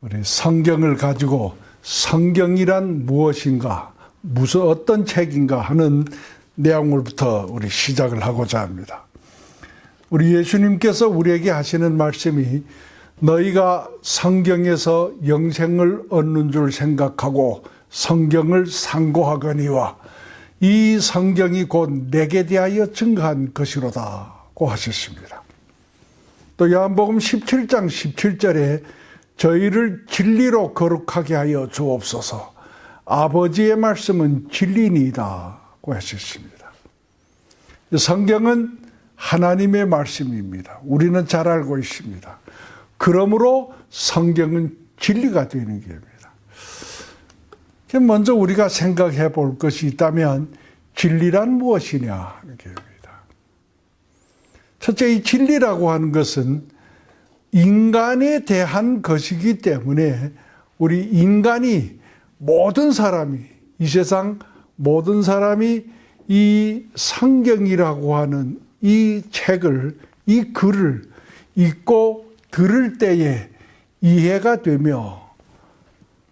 우리 성경을 가지고 성경이란 무엇인가, 무슨 어떤 책인가 하는 내용을부터 우리 시작을 하고자 합니다. 우리 예수님께서 우리에게 하시는 말씀이 너희가 성경에서 영생을 얻는 줄 생각하고 성경을 상고하거니와 이 성경이 곧 내게 대하여 증거한 것이로다고 하셨습니다. 또 요한복음 17장 17절에 저희를 진리로 거룩하게 하여 주옵소서. 아버지의 말씀은 진리니이다고 하셨습니다. 성경은 하나님의 말씀입니다. 우리는 잘 알고 있습니다. 그러므로 성경은 진리가 되는 겁니다. 먼저 우리가 생각해 볼 것이 있다면 진리란 무엇이냐 하는 겁니다. 첫째, 이 진리라고 하는 것은 인간에 대한 것이기 때문에 우리 인간이 모든 사람이 이 세상 모든 사람이 이 성경이라고 하는 이 책을 이 글을 읽고 들을 때에 이해가 되며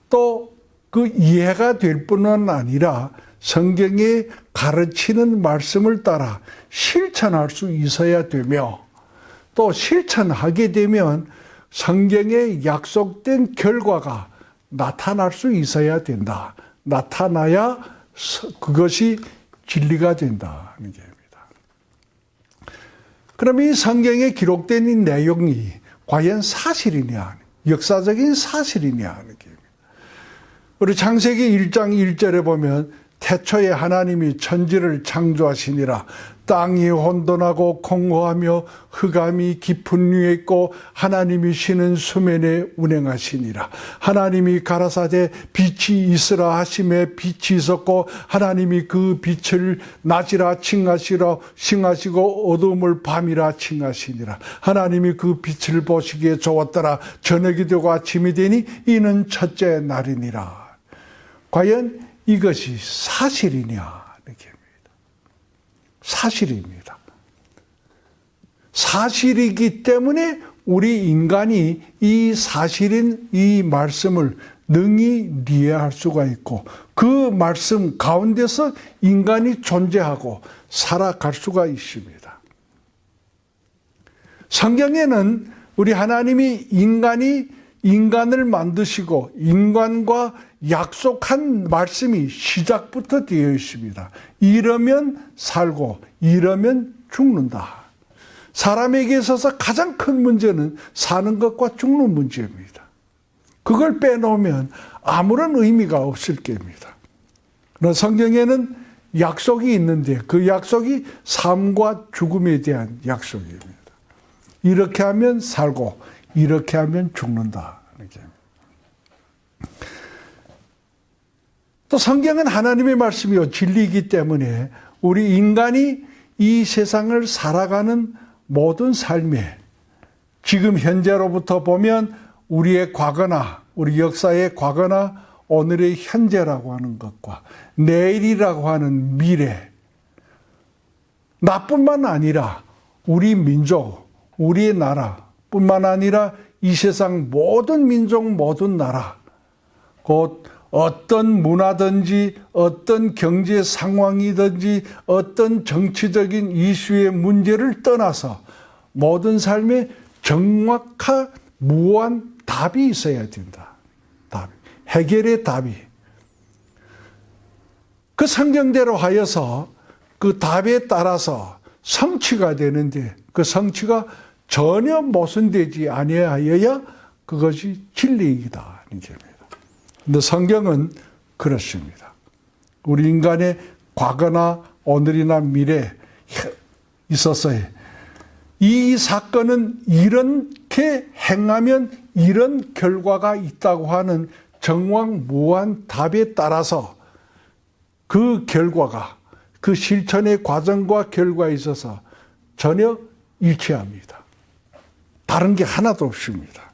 또 그 이해가 될 뿐만 아니라 성경에 가르치는 말씀을 따라 실천할 수 있어야 되며 또 실천하게 되면 성경에 약속된 결과가 나타날 수 있어야 된다. 나타나야 그것이 진리가 된다는 겁니다. 그럼 이 성경에 기록된 이 내용이 과연 사실이냐, 역사적인 사실이냐 하는 겁니다. 우리 창세기 1장 1절에 보면 태초에 하나님이 천지를 창조하시니라. 땅이 혼돈하고 공허하며 흑암이 깊은 위에 있고 하나님이 쉬는 수면에 운행하시니라. 하나님이 가라사대 빛이 있으라 하심에 빛이 있었고 하나님이 그 빛을 낮이라 칭하시고 어두움을 밤이라 칭하시니라. 하나님이 그 빛을 보시기에 좋았더라. 저녁이 되고 아침이 되니 이는 첫째 날이니라. 과연 이것이 사실이냐? 사실입니다. 사실이기 때문에 우리 인간이 이 사실인 이 말씀을 능히 이해할 수가 있고 그 말씀 가운데서 인간이 존재하고 살아갈 수가 있습니다. 성경에는 우리 하나님이 인간을 만드시고 인간과 약속한 말씀이 시작부터 되어 있습니다. 이러면 살고 이러면 죽는다. 사람에게 있어서 가장 큰 문제는 사는 것과 죽는 문제입니다. 그걸 빼놓으면 아무런 의미가 없을 겁니다. 그러나 성경에는 약속이 있는데 그 약속이 삶과 죽음에 대한 약속입니다. 이렇게 하면 살고 이렇게 하면 죽는다. 또 성경은 하나님의 말씀이요 진리이기 때문에 우리 인간이 이 세상을 살아가는 모든 삶에 지금 현재로부터 보면 우리의 과거나 우리 역사의 과거나 오늘의 현재라고 하는 것과 내일이라고 하는 미래, 나뿐만 아니라 우리 민족, 우리의 나라뿐만 아니라 이 세상 모든 민족, 모든 나라, 곧 어떤 문화든지 어떤 경제 상황이든지 어떤 정치적인 이슈의 문제를 떠나서 모든 삶에 정확한 무한 답이 있어야 된다. 해결의 답이. 그 성경대로 하여서 그 답에 따라서 성취가 되는데 그 성취가 전혀 모순되지 아니하여야 그것이 진리이다. 그런데 성경은 그렇습니다. 우리 인간의 과거나 오늘이나 미래에 있어서의 이 사건은 이렇게 행하면 이런 결과가 있다고 하는 정확무한 답에 따라서 그 결과가 그 실천의 과정과 결과에 있어서 전혀 일치합니다. 다른 게 하나도 없습니다.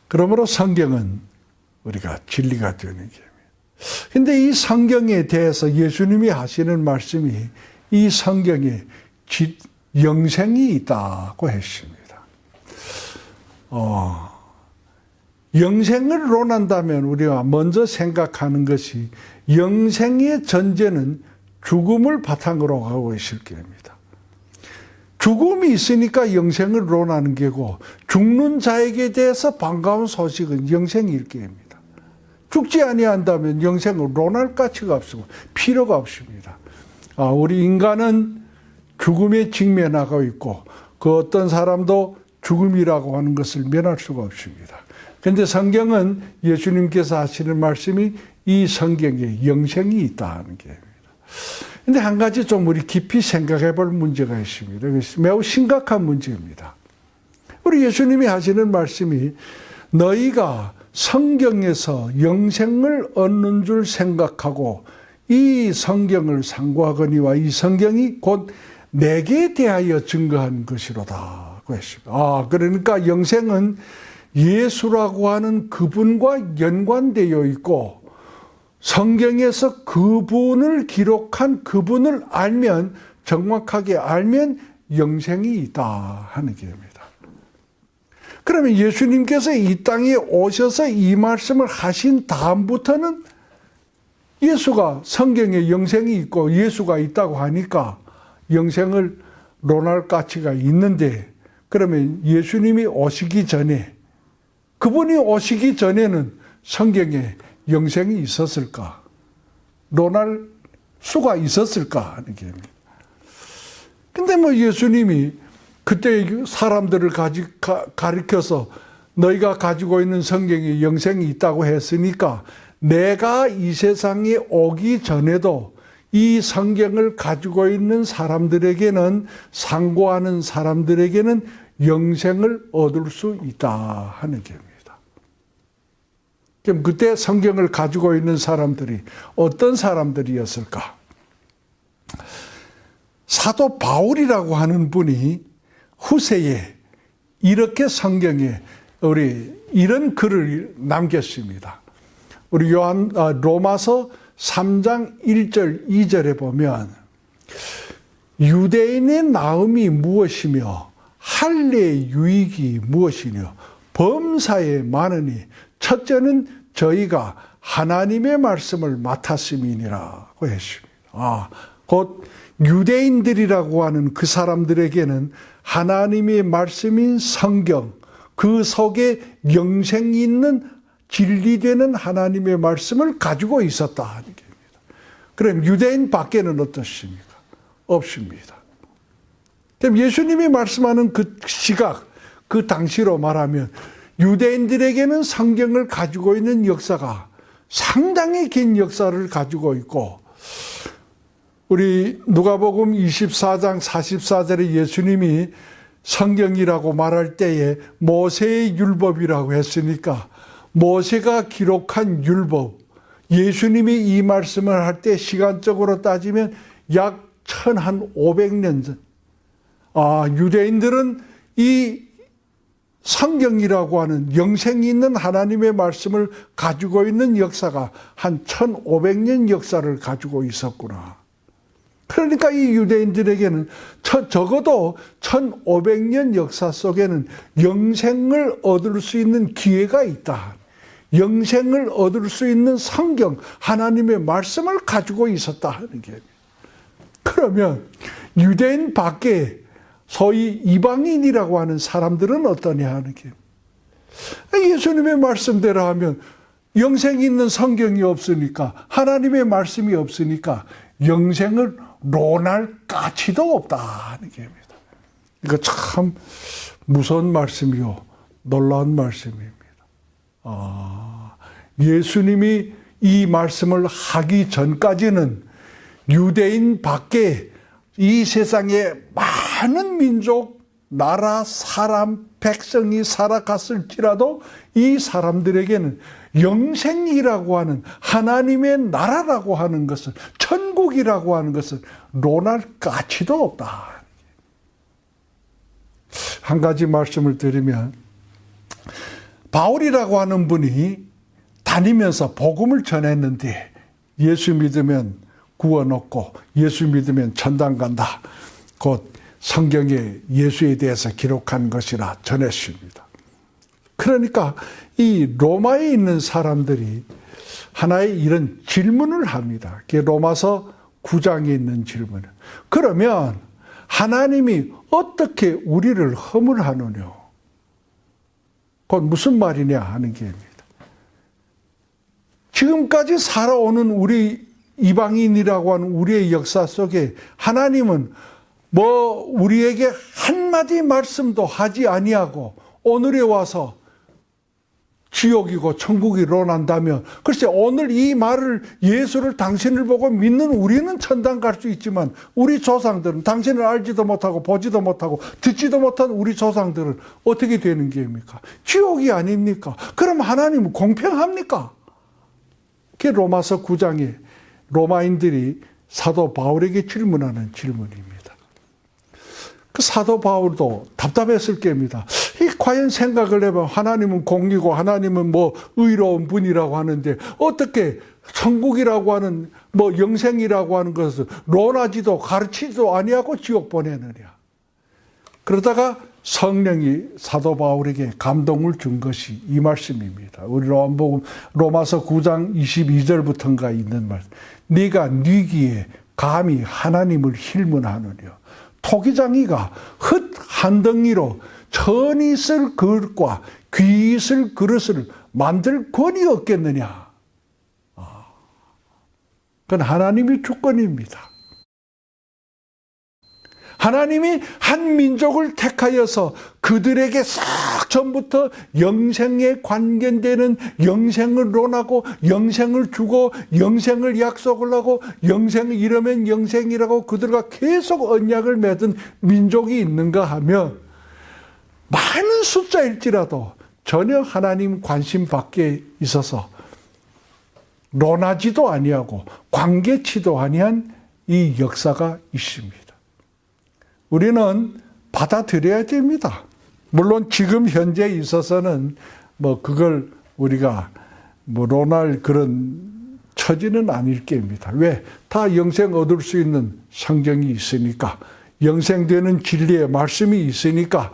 그러므로 성경은 우리가 진리가 되는 겁니다. 그런데 이 성경에 대해서 예수님이 하시는 말씀이 이 성경에 영생이 있다고 했습니다. 영생을 논한다면 우리가 먼저 생각하는 것이 영생의 전제는 죽음을 바탕으로 하고 있을 겁니다. 죽음이 있으니까 영생을 논하는 게고 죽는 자에게 대해서 반가운 소식은 영생일 겁니다. 죽지 아니한다면 영생을 논할 가치가 없고 필요가 없습니다. 우리 인간은 죽음에 직면하고 있고 그 어떤 사람도 죽음이라고 하는 것을 면할 수가 없습니다. 그런데 성경은 예수님께서 하시는 말씀이 이 성경에 영생이 있다는 겁니다. 그런데 한 가지 좀 우리 깊이 생각해 볼 문제가 있습니다. 그것이 매우 심각한 문제입니다. 우리 예수님이 하시는 말씀이 너희가 성경에서 영생을 얻는 줄 생각하고 이 성경을 상고하거니와 이 성경이 곧 내게 대하여 증거한 것이로다. 했습니다. 그러니까 영생은 예수라고 하는 그분과 연관되어 있고 성경에서 그분을 기록한 그분을 알면 정확하게 알면 영생이 있다 하는 겁니다. 그러면 예수님께서 이 땅에 오셔서 이 말씀을 하신 다음부터는 예수가 성경에 영생이 있고 예수가 있다고 하니까 영생을 논할 가치가 있는데 그러면 예수님이 오시기 전에 그분이 오시기 전에는 성경에 영생이 있었을까? 논할 수가 있었을까? 하는 겁니다. 근데 예수님이 그때 사람들을 가리켜서 너희가 가지고 있는 성경에 영생이 있다고 했으니까 내가 이 세상에 오기 전에도 이 성경을 가지고 있는 사람들에게는 상고하는 사람들에게는 영생을 얻을 수 있다 하는 겁니다. 그럼 그때 성경을 가지고 있는 사람들이 어떤 사람들이었을까? 사도 바울이라고 하는 분이 후세에 이렇게 성경에 이런 글을 남겼습니다. 우리 로마서 3장 1절 2절에 보면 유대인의 나음이 무엇이며 할례의 유익이 무엇이며 범사에 많으니 첫째는 저희가 하나님의 말씀을 맡았음이니라고 했습니다. 곧 유대인들이라고 하는 그 사람들에게는 하나님의 말씀인 성경, 그 속에 영생이 있는 진리되는 하나님의 말씀을 가지고 있었다 하는 겁니다. 그럼 유대인 밖에는 어떻습니까? 없습니다. 그럼 예수님이 말씀하는 그 시각, 그 당시로 말하면 유대인들에게는 성경을 가지고 있는 역사가 상당히 긴 역사를 가지고 있고 우리 누가복음 24장 44절에 예수님이 성경이라고 말할 때에 모세의 율법이라고 했으니까 모세가 기록한 율법, 예수님이 이 말씀을 할 때 시간적으로 따지면 약 1500년 전. 유대인들은 이 성경이라고 하는 영생이 있는 하나님의 말씀을 가지고 있는 역사가 한 1500년 역사를 가지고 있었구나. 그러니까 이 유대인들에게는 적어도 1500년 역사 속에는 영생을 얻을 수 있는 기회가 있다. 영생을 얻을 수 있는 성경, 하나님의 말씀을 가지고 있었다 하는 게. 그러면 유대인 밖에 소위 이방인이라고 하는 사람들은 어떠냐 하는 게. 예수님의 말씀대로 하면 영생이 있는 성경이 없으니까 하나님의 말씀이 없으니까 영생을 논할 가치도 없다 하는 겁니다. 이거 참 무서운 말씀이요. 놀라운 말씀입니다. 예수님이 이 말씀을 하기 전까지는 유대인 밖에 이 세상에 많은 민족, 나라, 사람, 백성이 살아갔을지라도 이 사람들에게는 영생이라고 하는 하나님의 나라라고 하는 것을, 천국이라고 하는 것을 논할 가치도 없다. 한 가지 말씀을 드리면 바울이라고 하는 분이 다니면서 복음을 전했는데 예수 믿으면 구원 얻고 예수 믿으면 천당 간다. 곧 성경에 예수에 대해서 기록한 것이라 전했습니다. 그러니까 이 로마에 있는 사람들이 하나의 이런 질문을 합니다. 그게 로마서 9장에 있는 질문. 그러면 하나님이 어떻게 우리를 허물하느냐? 그건 무슨 말이냐 하는 게입니다. 지금까지 살아오는 우리 이방인이라고 하는 우리의 역사 속에 하나님은 뭐 우리에게 한마디 말씀도 하지 아니하고 오늘에 와서 지옥이고 천국이로 난다면, 글쎄 오늘 이 말을, 예수를, 당신을 보고 믿는 우리는 천당 갈 수 있지만 우리 조상들은, 당신을 알지도 못하고 보지도 못하고 듣지도 못한 우리 조상들은 어떻게 되는 게입니까? 지옥이 아닙니까? 그럼 하나님은 공평합니까? 그게 로마서 9장에 로마인들이 사도 바울에게 질문하는 질문입니다. 그 사도 바울도 답답했을 겁니다. 이 과연 생각을 해보면 하나님은 공의고 하나님은 뭐 의로운 분이라고 하는데 어떻게 천국이라고 하는 뭐 영생이라고 하는 것을 논하지도 가르치지도 아니하고 지옥 보내느냐. 그러다가 성령이 사도 바울에게 감동을 준 것이 이 말씀입니다. 우리 로마서 9장 22절부터인가 있는 말씀. 네가 네 귀에 감히 하나님을 힐문하느냐. 토기장이가 흙 한 덩이로 천이 쓸 그릇과 귀 쓸 그릇을 만들 권이 없겠느냐. 그건 하나님의 주권입니다. 하나님이 한 민족을 택하여서 그들에게 싹 전부터 영생에 관계되는 영생을 논하고 영생을 주고 영생을 약속을 하고 영생을 이러면 영생이라고 그들과 계속 언약을 맺은 민족이 있는가 하면 많은 숫자일지라도 전혀 하나님 관심 밖에 있어서 논하지도 아니하고 관계치도 아니한 이 역사가 있습니다. 우리는 받아들여야 됩니다. 물론 지금 현재에 있어서는 뭐 그걸 우리가 뭐 논할 그런 처지는 아닐 겁니다. 왜? 다 영생 얻을 수 있는 성경이 있으니까, 영생되는 진리의 말씀이 있으니까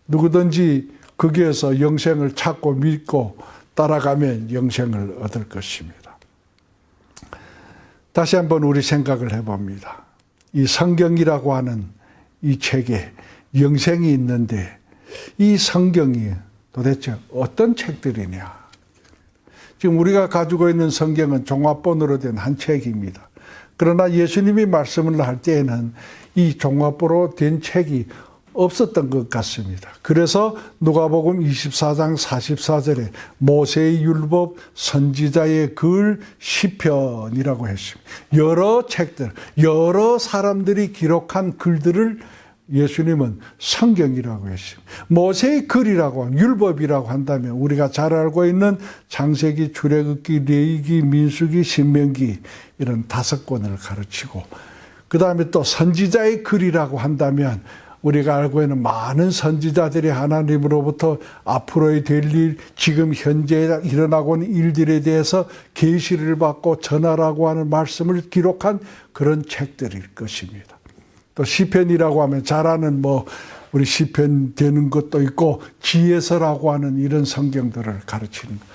누구든지 거기에서 영생을 찾고 믿고 따라가면 영생을 얻을 것입니다. 다시 한번 우리 생각을 해봅니다. 이 성경이라고 하는 이 책에 영생이 있는데 이 성경이 도대체 어떤 책들이냐. 지금 우리가 가지고 있는 성경은 종합본으로 된 한 책입니다. 그러나 예수님이 말씀을 할 때에는 이 종합본으로 된 책이 없었던 것 같습니다. 그래서 누가복음 24장 44절에 모세의 율법, 선지자의 글, 시편이라고 했습니다. 여러 책들, 여러 사람들이 기록한 글들을 예수님은 성경이라고 했습니다. 모세의 글이라고 하면, 율법이라고 한다면 우리가 잘 알고 있는 창세기, 출애굽기, 레위기, 민수기, 신명기 이런 5권을 가르치고, 그 다음에 또 선지자의 글이라고 한다면 우리가 알고 있는 많은 선지자들이 하나님으로부터 앞으로의 될 일, 지금 현재 일어나고 있는 일들에 대해서 계시를 받고 전하라고 하는 말씀을 기록한 그런 책들일 것입니다. 또 시편이라고 하면 잘 아는 뭐 우리 시편 되는 것도 있고 지혜서라고 하는 이런 성경들을 가르치는 것.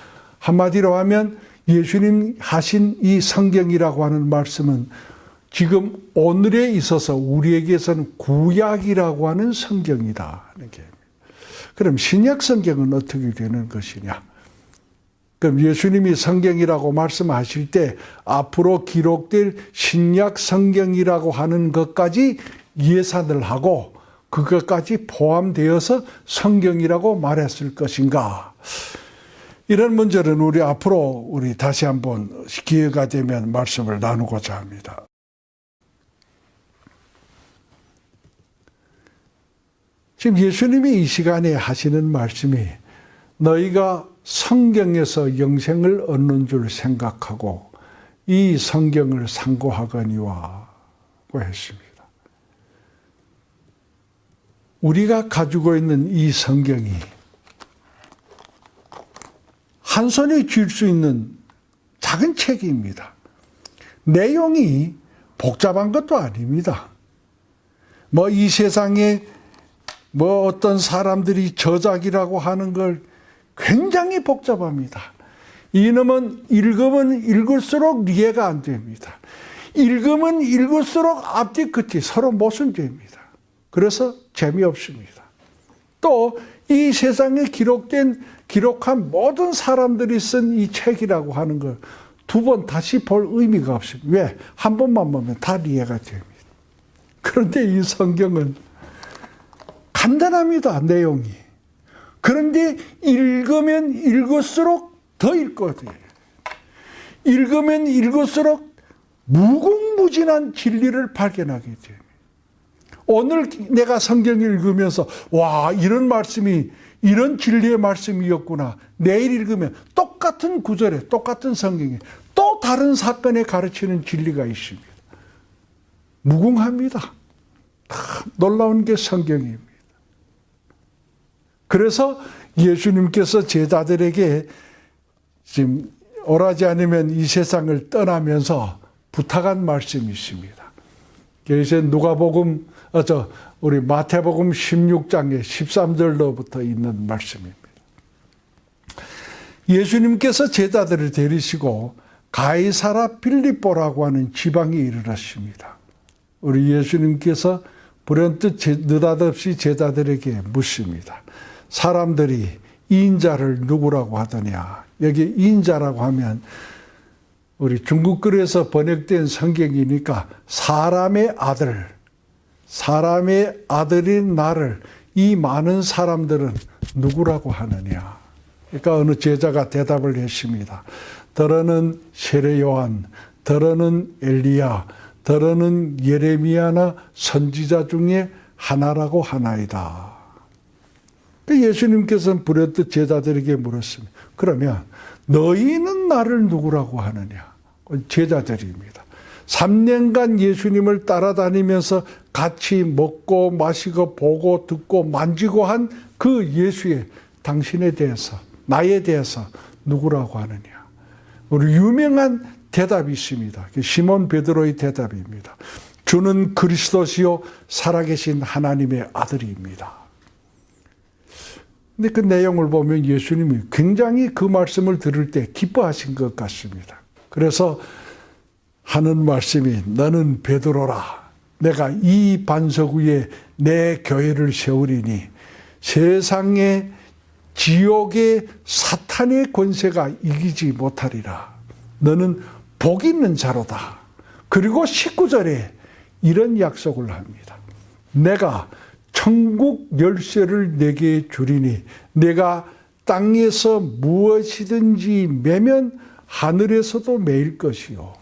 한마디로 하면 예수님 하신 이 성경이라고 하는 말씀은 지금 오늘에 있어서 우리에게서는 구약이라고 하는 성경이다 하는 게. 그럼 신약 성경은 어떻게 되는 것이냐? 그럼 예수님이 성경이라고 말씀하실 때 앞으로 기록될 신약 성경이라고 하는 것까지 예산을 하고 그것까지 포함되어서 성경이라고 말했을 것인가? 이런 문제는 우리 앞으로 우리 다시 한번 기회가 되면 말씀을 나누고자 합니다. 지금 예수님이 이 시간에 하시는 말씀이 너희가 성경에서 영생을 얻는 줄 생각하고 이 성경을 상고하거니와 고 했습니다. 우리가 가지고 있는 이 성경이 한 손에 쥘 수 있는 작은 책입니다. 내용이 복잡한 것도 아닙니다. 뭐 이 세상에 뭐 어떤 사람들이 저작이라고 하는 걸 굉장히 복잡합니다. 이놈은 읽으면 읽을수록 이해가 안 됩니다. 읽으면 읽을수록 앞뒤 끝이 서로 모순됩니다. 그래서 재미없습니다. 또 이 세상에 기록한 모든 사람들이 쓴 이 책이라고 하는 걸 두 번 다시 볼 의미가 없습니다. 왜? 한 번만 보면 다 이해가 됩니다. 그런데 이 성경은 간단합니다, 내용이. 그런데 읽으면 읽을수록 더 읽어야 돼요. 읽으면 읽을수록 무궁무진한 진리를 발견하게 돼요. 오늘 내가 성경을 읽으면서 와, 이런 말씀이, 이런 진리의 말씀이었구나. 내일 읽으면 똑같은 구절에, 똑같은 성경에 또 다른 사건에 가르치는 진리가 있습니다. 무궁합니다. 놀라운 게 성경입니다. 그래서 예수님께서 제자들에게 지금 오라지 않으면 이 세상을 떠나면서 부탁한 말씀이 있습니다. 그래서 누가복음, 우리 마태복음 16장의 13절로부터 있는 말씀입니다. 예수님께서 제자들을 데리시고 가이사라 빌립보라고 하는 지방에 이르렀습니다. 우리 예수님께서 불현듯 느닷없이 제자들에게 묻습니다. 사람들이 인자를 누구라고 하더냐. 여기 인자라고 하면 우리 중국글에서 번역된 성경이니까 사람의 아들인 나를 이 많은 사람들은 누구라고 하느냐. 그러니까 어느 제자가 대답을 했습니다. 더러는 세례 요한, 더러는 엘리야, 더러는 예레미야나 선지자 중에 하나라고 하나이다. 예수님께서는 불현듯 제자들에게 물었습니다. 그러면 너희는 나를 누구라고 하느냐? 제자들입니다. 3년간 예수님을 따라다니면서 같이 먹고 마시고 보고 듣고 만지고 한 그 예수의 당신에 대해서, 나에 대해서 누구라고 하느냐? 우리 유명한 대답이 있습니다. 시몬 베드로의 대답입니다. 주는 그리스도시요 살아계신 하나님의 아들입니다. 근데 그 내용을 보면 예수님이 굉장히 그 말씀을 들을 때 기뻐하신 것 같습니다. 그래서 하는 말씀이 너는 베드로라. 내가 이 반석 위에 내 교회를 세우리니 세상의 지옥의 사탄의 권세가 이기지 못하리라. 너는 복 있는 자로다. 그리고 19절에 이런 약속을 합니다. 내가 천국 열쇠를 내게 주리니 내가 땅에서 무엇이든지 매면 하늘에서도 매일 것이요.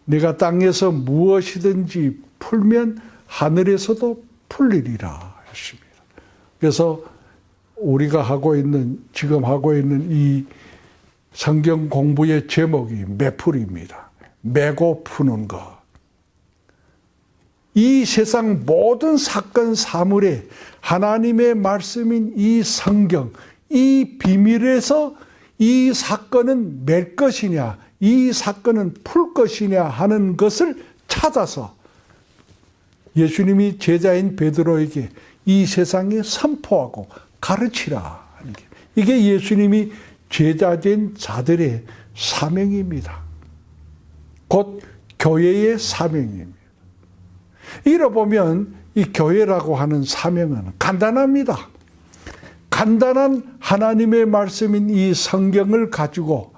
내가 땅에서 무엇이든지 풀면 하늘에서도 풀리리라 했습니다. 그래서 우리가 지금 하고 있는 이 성경 공부의 제목이 매풀입니다. 매고 푸는 것. 이 세상 모든 사건 사물에 하나님의 말씀인 이 성경, 이 비밀에서 이 사건은 맬 것이냐, 이 사건은 풀 것이냐 하는 것을 찾아서 예수님이 제자인 베드로에게 이 세상에 선포하고 가르치라 하는 게, 이게 예수님이 제자된 자들의 사명입니다. 곧 교회의 사명입니다. 이러보면 이 교회라고 하는 사명은 간단합니다. 간단한 하나님의 말씀인 이 성경을 가지고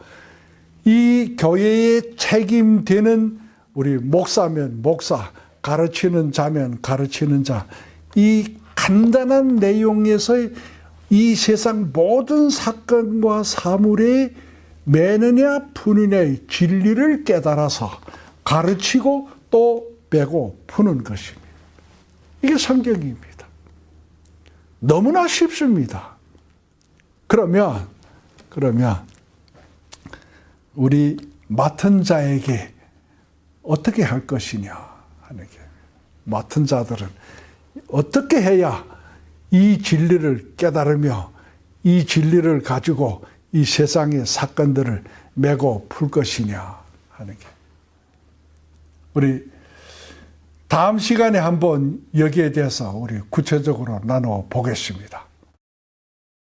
이 교회에 책임되는 우리 목사면 목사, 가르치는 자면 가르치는 자, 이 간단한 내용에서의 이 세상 모든 사건과 사물에 매느냐 푸느냐의 진리를 깨달아서 가르치고 또 빼고 푸는 것입니다. 이게 성경입니다. 너무나 쉽습니다. 그러면 우리 맡은 자에게 어떻게 할 것이냐 하는 게, 맡은 자들은 어떻게 해야 이 진리를 깨달으며 이 진리를 가지고 이 세상의 사건들을 메고 풀 것이냐 하는 게, 우리 다음 시간에 한번 여기에 대해서 우리 구체적으로 나눠 보겠습니다.